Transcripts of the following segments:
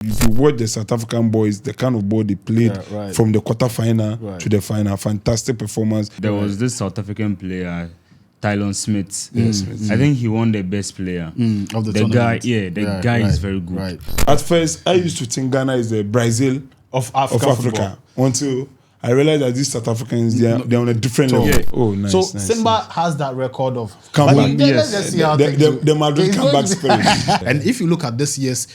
If you watch the South African boys, the kind of ball they played from the quarterfinal to the final, fantastic performance. There was this South African player, Tylon Smith. Smith. I think he won the best player of the tournament. The guy is very good. At first, I used to think Ghana is the Brazil of Africa until I realized that these South Africans, they're on a different level. Yeah. Oh, nice. So nice, Simba has that record of comeback. Let's just see how the Madrid comeback spirit. And if you look at this year's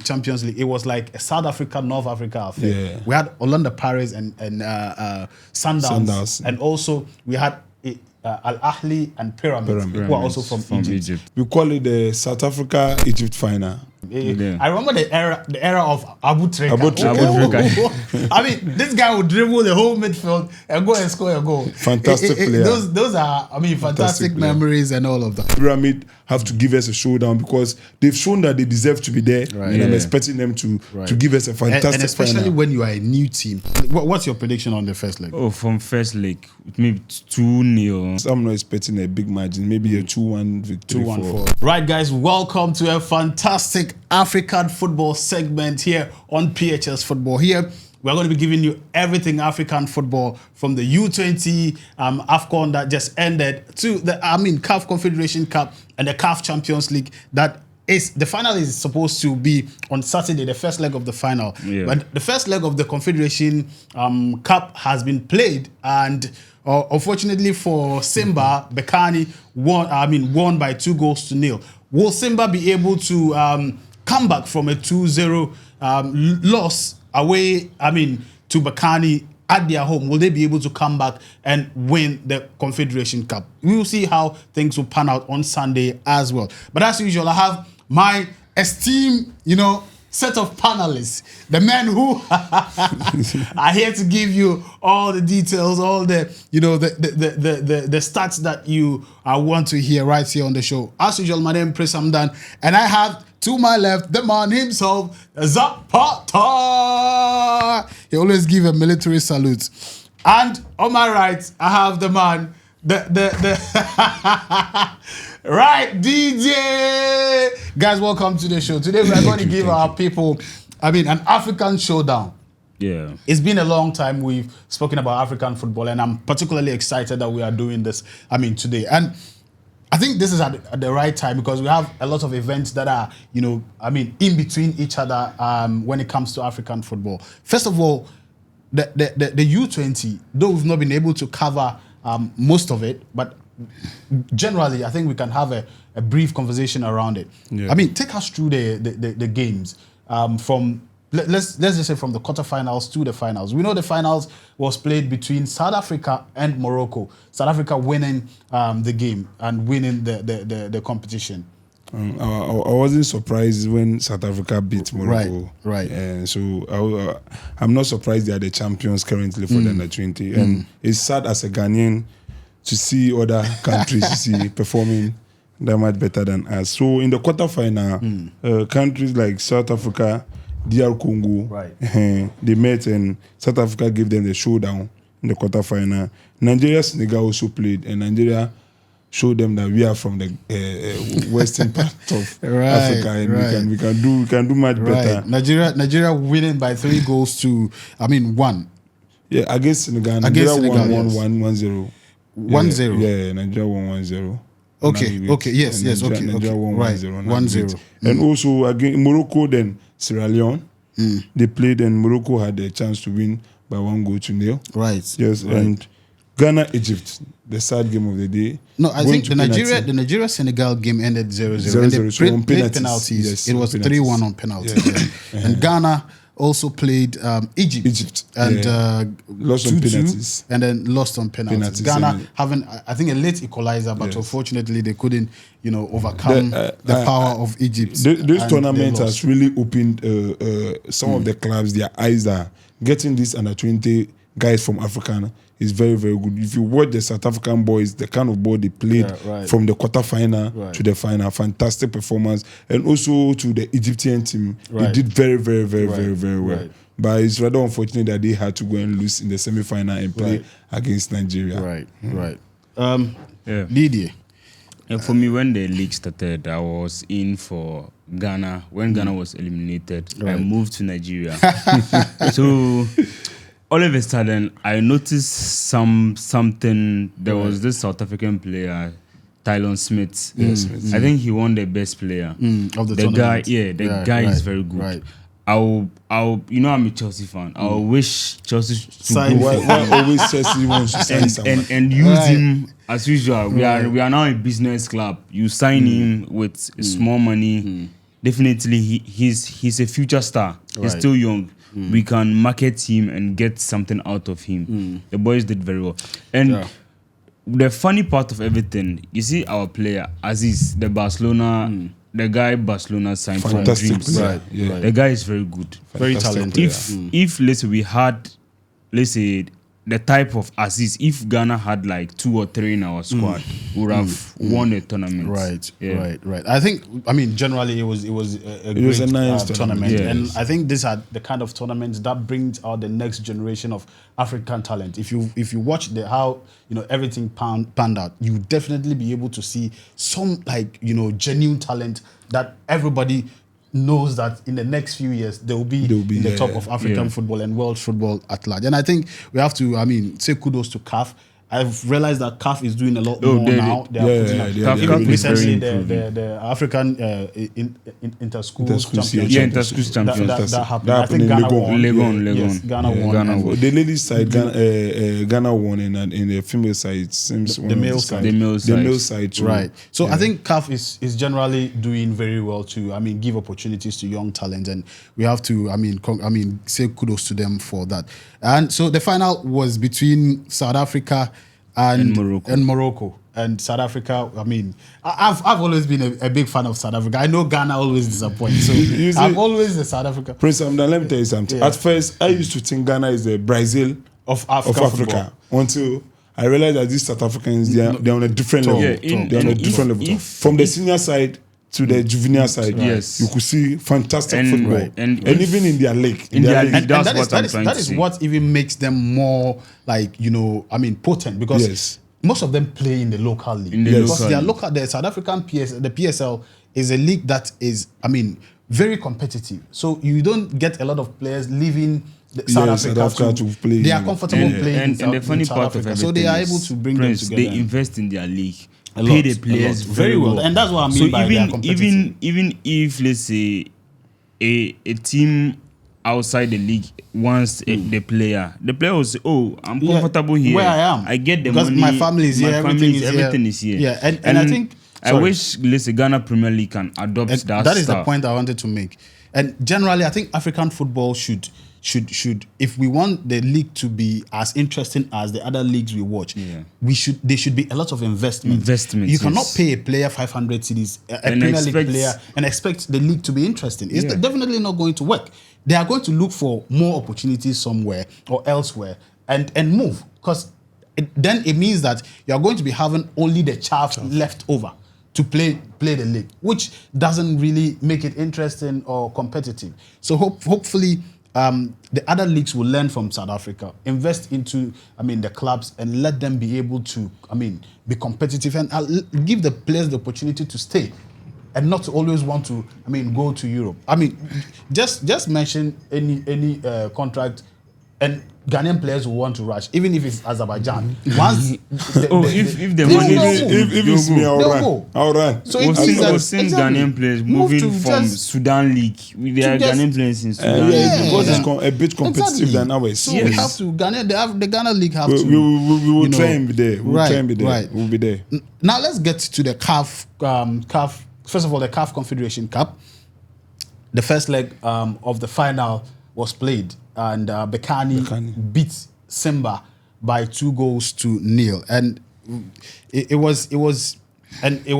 Champions League, it was like a South Africa, North Africa affair. Yeah. We had Orlando Pirates and Sundowns, and also we had Al Ahly and Pyramid, who are also from Egypt. We call it the South Africa-Egypt final. Yeah. I remember the era of Abu Trika. I mean, this guy would dribble the whole midfield and go and score a goal. Fantastic player. Those are, fantastic memories and all of that. Pyramid have to give us a showdown because they've shown that they deserve to be there, and I'm expecting them to give us a fantastic and especially final. when you are a new team. What's your prediction on the first leg? Oh, from first leg, maybe 2-0. I'm not expecting a big margin, maybe a 2-1 victory. 2-1. Right, guys, welcome to a fantastic African football segment here on PHS Football. Here, we're going to be giving you everything African football from the U20 AFCON that just ended to the CAF Confederation Cup and the CAF Champions League that the final is supposed to be on Saturday, the first leg of the final. Yeah. But the first leg of the Confederation Cup has been played, and unfortunately for Simba, Berkane won by 2-0. Will Simba be able to come back from a 2-0 loss away, to Berkane at their home? Will they be able to come back and win the Confederation Cup? We will see how things will pan out on Sunday as well. But as usual, I have my esteemed, set of panelists, the men who are here to give you all the details, all the the stats that you want to hear right here on the show. As usual, my name is Samdan, and I have to my left the man himself, Zapata. He always give a military salute. And on my right, I have the man, right, DJ. Guys, welcome to the show. Today we are going to give our people, an African showdown. Yeah. It's been a long time we've spoken about African football, and I'm particularly excited that we are doing this, today. And I think this is at the right time because we have a lot of events that are, in between each other when it comes to African football. First of all, the U20, though we've not been able to cover most of it, but generally, I think we can have a brief conversation around it. Yeah. Take us through the games from let's just say from the quarterfinals to the finals. We know the finals was played between South Africa and Morocco. South Africa winning the game and winning the competition. I wasn't surprised when South Africa beat Morocco. Right. And so I'm not surprised they are the champions currently for the under-20. And it's sad as a Ghanaian to see other countries performing that much better than us. So in the quarterfinal, countries like South Africa, DR Congo, they met and South Africa gave them the showdown in the quarterfinal. Nigeria, Senegal also played, and Nigeria showed them that we are from the western part of Africa, and we can do much better. Nigeria winning by 3-1. Yeah, against Senegal. Nigeria won 1-0. 1-0. Yeah, Nigeria won 1-0. Okay. Yes. Nigeria won 1-0. 1-0. And also against Morocco, then Sierra Leone. They played, and Morocco had a chance to win by 1-0. Right. Yes, right. And Ghana, Egypt, the sad game of the day. No, I think the Nigeria Senegal game ended 0-0. And they played penalties. Yes, it was 3-1 on penalties. Yeah. And Ghana also played Egypt and lost on penalties. And then lost on penalties. Ghana having, I think, a late equalizer, but unfortunately they couldn't, overcome the power of Egypt. This tournament has really opened some of the clubs, their eyes are getting this under-20 guys from Africa is very, very good. If you watch the South African boys, the kind of ball they played from the quarterfinal to the final, fantastic performance. And also to the Egyptian team, they did very, very, very, very, very well. Right. But it's rather unfortunate that they had to go and lose in the semi-final and play against Nigeria. Didier. And for me, when the league started, I was in for Ghana when Ghana was eliminated. I moved to Nigeria. So all of a sudden, I noticed something. There was this South African player, Tylon Smith. I think he won the best player of the guy. tournament. Yeah, the guy is very good. Right. I'll, I'm a Chelsea fan. I'll wish Chelsea to Sign go him. Why always Chelsea wants to sign someone? and use him as usual. We are now a business club. You sign him with small money. Definitely, he's a future star. He's still young. We can market him and get something out of him. The boys did very well. And the funny part of everything, you see our player Aziz, the Barcelona. The guy Barcelona signed from Dreams. Right. The guy is very good. Very talented. If let's say we had, let's say, the type of Aziz, if Ghana had like 2 or 3 in our squad, we would have won the tournament. Right. I think, generally it was a great nice tournament. Yes. And I think these are the kind of tournaments that brings out the next generation of African talent. If you watch how everything panned out, you definitely be able to see some genuine talent that everybody knows that in the next few years they will be in the top of African football and world football at large. And I think we have to, say kudos to CAF. I've realized that CAF is doing a lot more now. Recently, the African inter-school champions. That happened. I think Ghana won. Legon. Yes, Ghana won. The ladies side, Ghana won, and in the female side, seems the male side. The male side too. Right. So I think CAF is generally doing very well to, give opportunities to young talent, and we have to, say kudos to them for that. And so the final was between South Africa and Morocco. And South Africa, I've always been a big fan of South Africa. I know Ghana always disappoints, so I'm always the South Africa. Prince Amdan, let me tell you something. Yeah. At first, I used to think Ghana is the Brazil of Africa until I realized that these South Africans, they're on a different level. They're on a different level. From the senior side to the juvenile side, you could see fantastic football, and even in their league, that is what even makes them more potent, because most of them play in the local league. The South African the PSL is a league that is, very competitive. So you don't get a lot of players leaving South Africa to play. They are comfortable playing. And the funny part of everything, so they are able to bring them together. They invest in their league. Pay the players very well, and that's what I mean by even if let's say a team outside the league wants the player will say, "Oh, I'm comfortable here. Where I am, I get the because money. My family is here. Everything is here. Yeah, and I think I wish let's say Ghana Premier League can adopt that. That is the point I wanted to make. And generally, I think African football should, if we want the league to be as interesting as the other leagues we watch, there should be a lot of investment. You cannot pay a player 500 cedis, a Premier League player, and expect the league to be interesting. It's definitely not going to work. They are going to look for more opportunities somewhere or elsewhere and move, because then it means that you are going to be having only the chaff left over to play the league, which doesn't really make it interesting or competitive. So hopefully the other leagues will learn from South Africa, invest into the clubs, and let them be able to be competitive, and give the players the opportunity to stay and not to always want to go to Europe. Just mention any contract, and Ghanaian players will want to rush, even if it's Azerbaijan. Once if the money, if it's me, I'll run. So we've seen Ghanaian players moving from Sudan League. There are Ghanaian players in Sudan League. Because it's a bit competitive than ours. So we have to the Ghana League have to. We will try and be there. We'll be there. Now let's get to the CAF. First of all, the CAF Confederation Cup. The first leg of the final was played, and Berkane beat Simba by 2-0, and it was away. It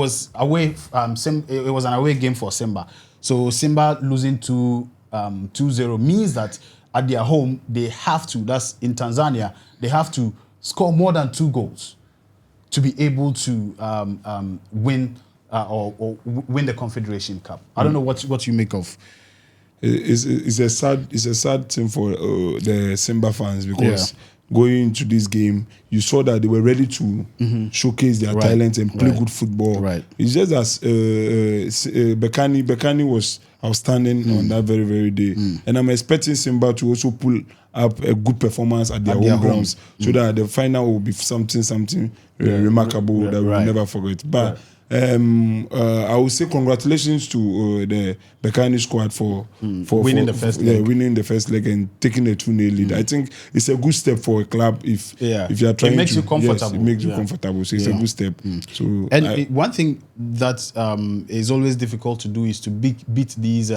was an away game for Simba. So Simba losing 2-0 means that at their home they have to. That's in Tanzania. They have to score more than 2 goals to be able to win or win the Confederation Cup. I don't know what you make of. It's a sad thing for the Simba fans, because going into this game, you saw that they were ready to showcase their talents and play good football. Right. It's just as Berkane was outstanding on that very, very day. And I'm expecting Simba to also pull up a good performance at their home grounds so that the final will be something remarkable that we'll never forget. But I would say congratulations to the Berkane squad for winning the first leg. Winning the first leg and taking the 2-0 lead. I think it's a good step for a club if you are trying to. It makes you comfortable. Yes, it makes you comfortable. So it's a good step. So one thing that is always difficult to do is to beat these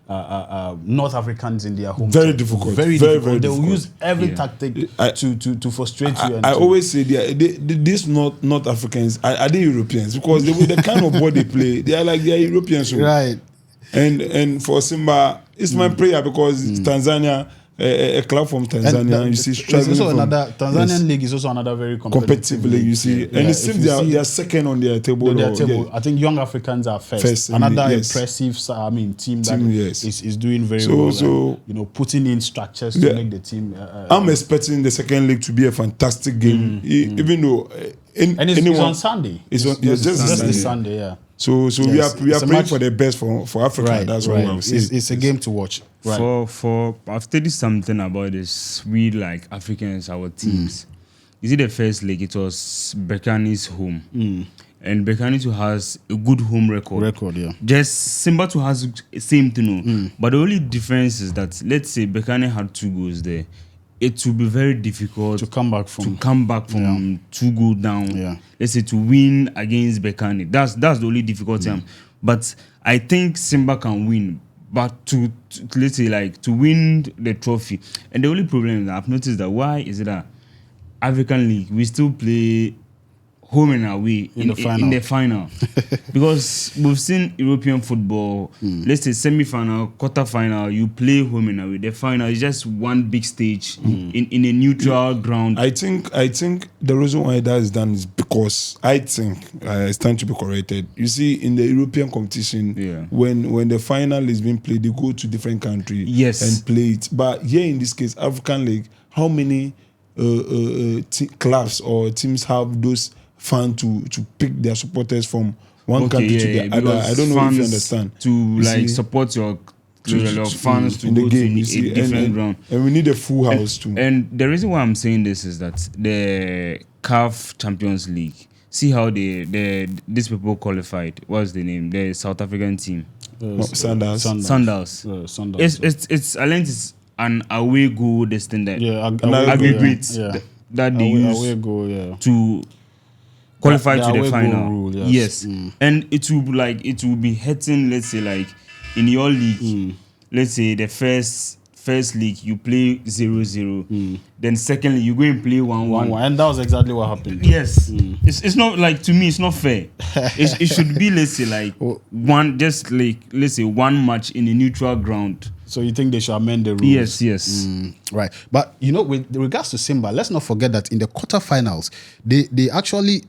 North Africans in their home. Very difficult. Very difficult. They will use every tactic to frustrate you. I always say these North Africans are they Europeans because the kind of ball they play, they are Europeans. Right. And for Simba, it's my prayer because Tanzania. A club from Tanzania, you see, struggling also another Tanzanian league is also another very competitive league. You see, and it seems they are second on their table. I think Young Africans are first. Another impressive, team that is doing very well. So putting in structures to make the team. I'm expecting the second league to be a fantastic game, even though. And it's on Sunday. It's just Sunday. Yeah. So we are praying for the best for Africa. Right, that's what I'm saying. It's a game to watch. Right. For I've studied something about this. We like Africans, our teams. You see, the first leg it was Berkane's home, and Berkane too has a good home record. Just Simba too has same thing, but the only difference is that let's say Berkane had 2 goals there. It will be very difficult to come back from 2 goals down. Let's say to win against Berkane. That's the only difficulty. But I think Simba can win. But to let's say to win the trophy. And the only problem is I've noticed that why is it that African League we still play home and away in the final. Because we've seen European football, let's say semi-final, quarter-final, you play home and away. The final is just one big stage in a neutral ground. I think the reason why that is done is because I think it's time to be corrected. You see, in the European competition, when the final is being played, they go to different countries and play it. But here in this case, African League, how many clubs or teams have those fans to pick their supporters from one country to the other? I don't know if you understand. To support your fans to go game, to a different ground. And we need a full house too. And the reason why I'm saying this is that the CAF Champions League, see how these people qualified. What's the name? The South African team. Sundowns. It's It's an away goal destined that aggregate that they use to qualify to the final. Rule, and it will be hurting. Let's say in your league, let's say the first league you play 0-0, then secondly you go and play 1-1, and that was exactly what happened. Yes, it's not to me it's not fair. It should be let's say let's say one match in a neutral ground. So you think they should amend the rules? Yes. Right. But with regards to Simba, let's not forget that in the quarterfinals, they actually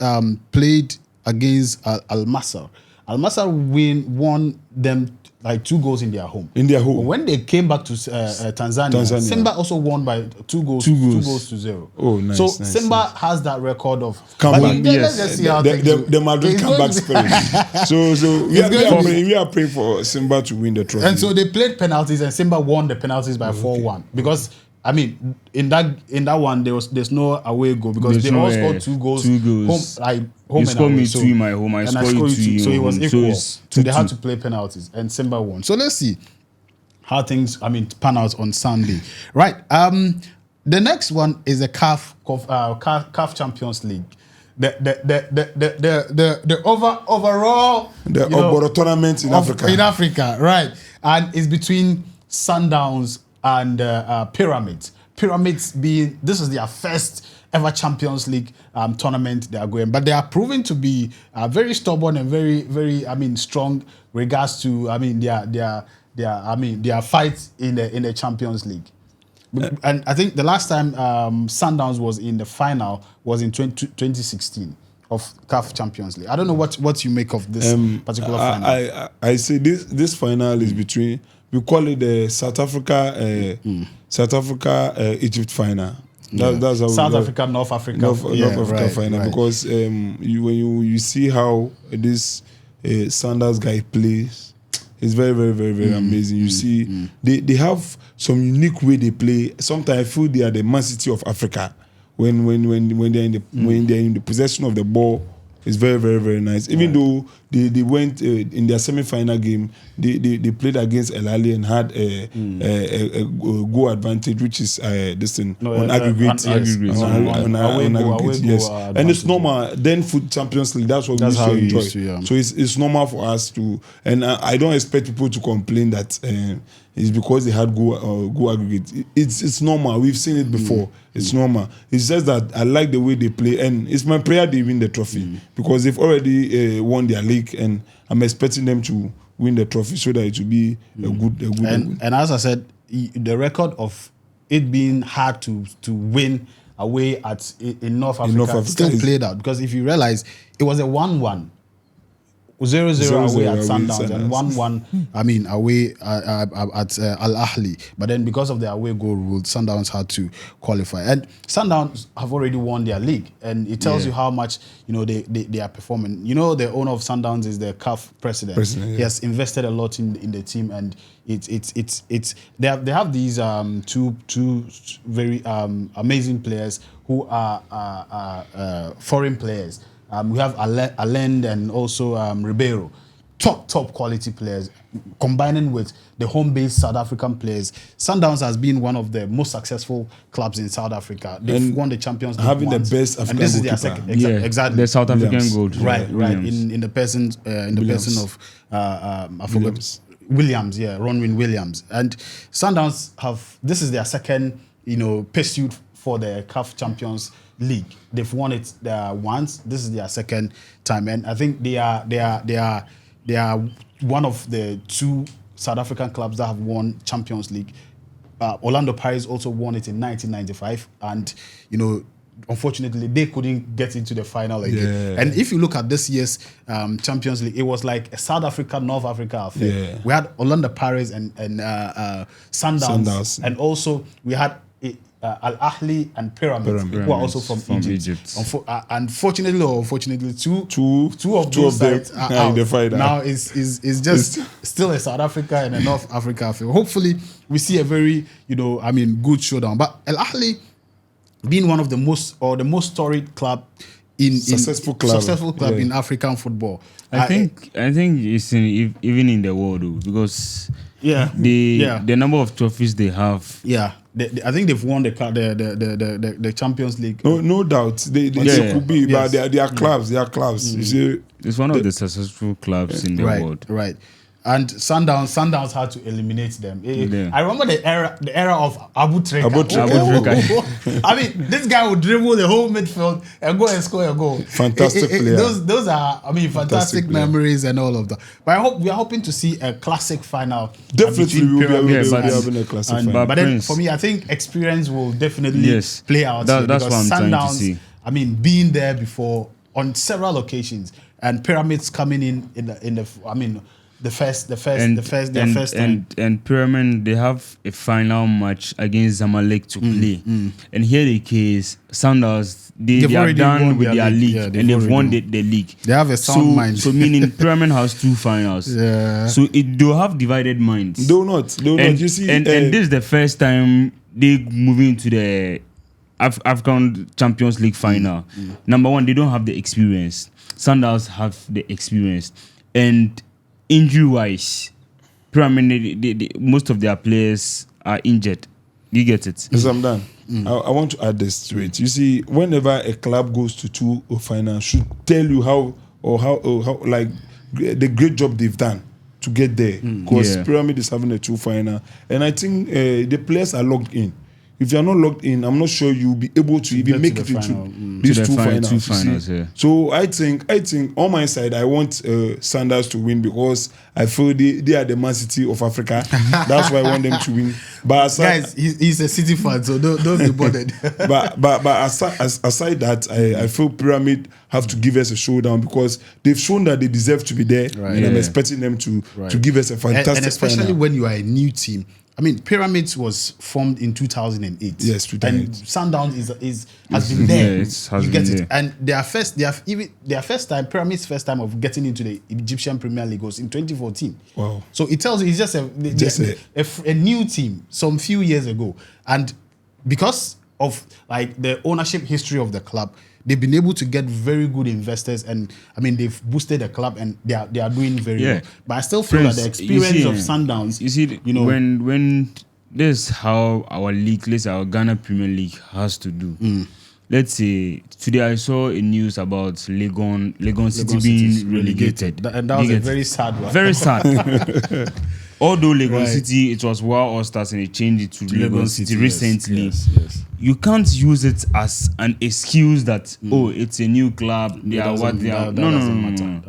played against Al Masr. Al Masr won them 2 goals in their home. But when they came back to Tanzania, Simba also won by 2 goals to 0. Oh, nice. So Simba has that record of comeback. Let's just see how the Madrid comeback spirit. So we are praying for Simba to win the trophy. And so they played penalties, and Simba won the penalties by 4-1 because. I mean, in that one there's no away goal because they all scored 2 goals. Home you scored me 2 in my home. I scored you 2. So it was equal. So they had to play penalties, and Simba won. So let's see how things pan out on Sunday. Right. The next one is the CAF Champions League. The overall Oboro tournament in Africa. In Africa, right, and it's between Sundowns and Pyramids. Pyramids being this is their first ever Champions League tournament they are going, but they are proving to be very stubborn and very strong regards to their fight in the Champions League. And I think the last time Sundowns was in the final was in 2016 of CAF Champions League. I don't know what you make of this particular final. I say this final is between. We call it the South Africa Egypt final. That's how South Africa, North Africa, North Africa final because when you see how this Sundowns guy plays, it's very, very, very, very amazing. You see, they have some unique way they play. Sometimes I feel they are the Man City of Africa when they're in the possession of the ball. It's very, very, very nice. Even though they went in their semi-final game, they played against El Ahly and had a goal advantage, which is this thing on aggregate. On aggregate, yes. And it's normal. Then for Champions League, that's what we used to enjoy. So it's normal for us to, and I don't expect people to complain that it's because they had goal aggregate. It's normal. We've seen it before. It's normal. It's just that I like the way they play, and it's my prayer they win the trophy because they've already won their league, and I'm expecting them to win the trophy so that it will be a good. And as I said, the record of it being hard to win away in North Africa still played out, because if you realize it was a 1-1. 0-0 away at Sundowns and 1-1. I mean, away at Al Ahly. But then, because of the away goal rule, Sundowns had to qualify. And Sundowns have already won their league, and it tells you how much they are performing. You know, the owner of Sundowns is the CAF president. He has invested a lot in the team, and they have these two very amazing players who are foreign players. We have Allende and also Ribeiro, top quality players, combining with the home-based South African players. Sundowns has been one of the most successful clubs in South Africa. They've won the Champions League having once, the best African and this is their goalkeeper. second, exactly the South African gold, right. In the person of I forgot Williams, Ronwin Williams, and Sundowns this is their second pursuit for the CAF Champions League. They've won it once. This is their second time, and I think they are one of the two South African clubs that have won Champions League. Orlando Pirates also won it in 1995, and unfortunately they couldn't get into the final again. And if you look at this year's Champions League, it was like a South Africa, North Africa affair. We had Orlando Pirates and Sundowns, and also we had Al Ahly and Pyramid, who are also from Egypt. Unfortunately or fortunately, two of those sides are out. Now it's just still a South Africa and a North Africa affair. Hopefully, we see a very good showdown. But Al Ahly, being one of the most storied club successful club in African football, I think it's even in the world though, because the number of trophies they have. I think they've won the Champions League. No doubt. They could be, but they are clubs. They are clubs. You see, it's one of the successful clubs in the world. Right. And Sundowns had to eliminate them. I remember the era of Abu Treka. I mean, this guy would dribble the whole midfield and go and score a goal. Fantastic player. Those are, fantastic memories and all of that. But we are hoping to see a classic final. Definitely, we will be having a classic final. But then, for me, I think experience will definitely play out. That's what I'm trying to see. Being there before on several occasions, and Pyramids coming the first time. And Pyramid, they have a final match against Zamalek to play. And here the case, Sundowns, they are done with their league, and they've won the league. They have a sound mind. So meaning Pyramid has two finals. So they'll have divided minds. Do not. You see, and this is the first time they move into the African Champions League final. Number one, they don't have the experience. Sundowns have the experience. And injury-wise, Pyramid, most of their players are injured. You get it? Yes, I'm done. I want to add this to it. You see, whenever a club goes to two finals, should tell you how like the great job they've done to get there. Because Pyramid is having a two final, and I think the players are locked in. If you are not locked in, I'm not sure you'll be able to even make it into these two finals. So I think on my side, I want Sundowns to win because I feel they are the Man City of Africa. That's why I want them to win. But guys, he's a City fan, so don't be bothered. but aside that, I feel Pyramid have to give us a showdown because they've shown that they deserve to be there, and I'm expecting them to give us a fantastic and especially final. when you are a new team. I mean, Pyramids was formed in 2008. Yes, 2008. And Sundowns has been there. Yeah, it has you get been it. And their first time, Pyramids' first time of getting into the Egyptian Premier League was in 2014. Wow. So it tells you it's just a new team some few years ago. And because of like the ownership history of the club, they've been able to get very good investors, and I mean they've boosted the club, and they are doing very well. But I still feel that the experience of Sundowns, when this is how our league, let's say our Ghana Premier League has to do. Let's say today I saw a news about Legon City being relegated, and that was a very sad one. Very sad. Although Legon City, it was Wow All Stars and they changed it to Legon City recently. Yes. You can't use it as an excuse that it's a new club. They are what they are. No. That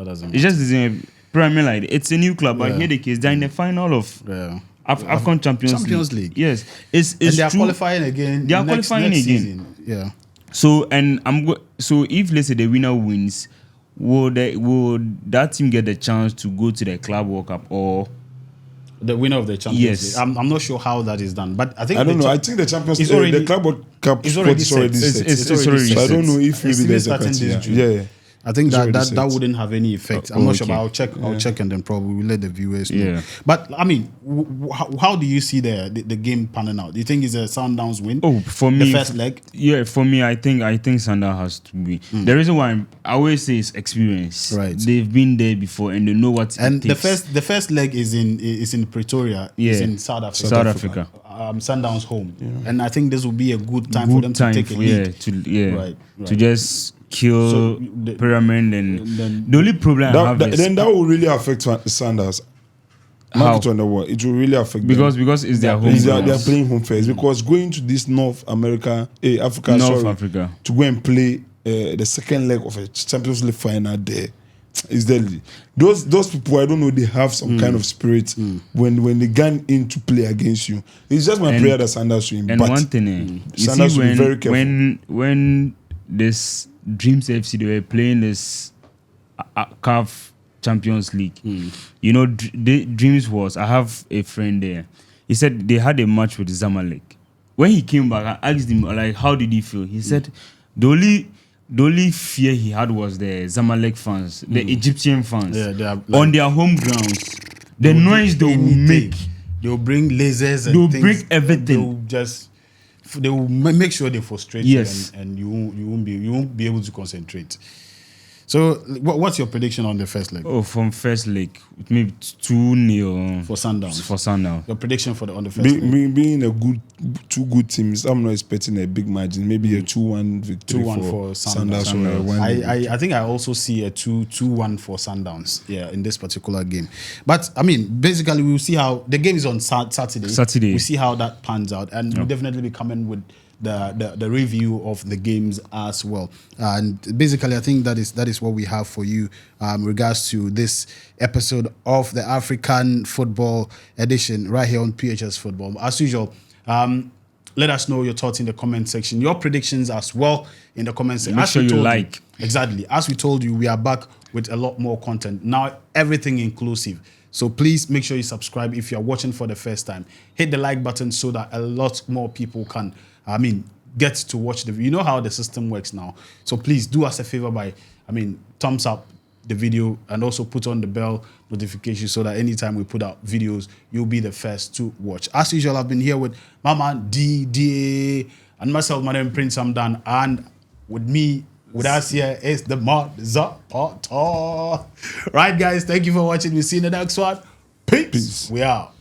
doesn't matter. It's just the Premier League. It's a new club. But here the case, they're in the final of AFCON Champions League. Yes, it's and they are true. qualifying again. They are next qualifying again. Season. Yeah. So so if let's say the winner wins, would that team get the chance to go to the Club World Cup or? The winner of the Champions League. I'm not sure how that is done, but I think I don't know. I think the Champions League, the Club World Cup is already set. It's already set. So I don't know if maybe there's a criteria. Yeah. I think that wouldn't have any effect. I'm not sure, but I'll check and then probably we'll let the viewers know. Yeah. But I mean, how do you see the game panning out? Do you think it's a Sundowns win? Oh, for me, the first leg. Yeah, for me, I think Sundowns has to be. The reason why I always say is experience. Right. They've been there before and they know what. And it takes. the first leg is in Pretoria. Yeah. It's in South Africa. South Africa. Sundowns home, and I think this will be a good time for them to take a lead. To just kill Pyramid and the only problem I have is then that will really affect Sundowns. How? It will really affect because them. it's their home. They are playing home first because going to this Africa to go and play the second leg of a Champions League final there is deadly. Those people, I don't know, they have some kind of spirit when they get in to play against you. It's just my prayer that Sundowns win. And but one thing, you Sundowns see will be very careful. when this Dreams FC, they were playing this CAF Champions League. You know, Dreams was, I have a friend there. He said they had a match with Zamalek. When he came back, I asked him, like, how did he feel? He said the only fear he had was the Zamalek fans, the Egyptian fans. Yeah, they are on their home grounds. The noise they will make. They'll bring lasers and they'll things. bring everything. They will make sure they frustrate yes. you and you won't be able to concentrate. So, what's your prediction on the first leg? Oh, from first leg, maybe 2-0 for Sundowns. For Sundowns. Your prediction on the first leg? Being two good teams, I'm not expecting a big margin. Maybe a 2-1 victory 2-1 for Sundowns. I think I also see a 2-1 for Sundowns. Yeah, in this particular game. But I mean, basically, we'll see how the game is on Saturday. We see how that pans out, and we'll definitely be coming with the review of the games as well. And basically, I think that is what we have for you regards to this episode of the African Football Edition right here on PHS Football. As usual, let us know your thoughts in the comment section, your predictions as well in the comment section. Make sure you like. Exactly. As we told you, we are back with a lot more content. Now, everything inclusive. So please make sure you subscribe if you're watching for the first time. Hit the like button so that a lot more people can get to watch the video. You know how the system works now. So please do us a favor by, thumbs up the video and also put on the bell notification so that anytime we put out videos, you'll be the first to watch. As usual, I've been here with Mama DDA and myself, my name is Prince Hamdan, and with us here is the Zapata. Right, guys, thank you for watching. We'll see you in the next one. Peace. We out.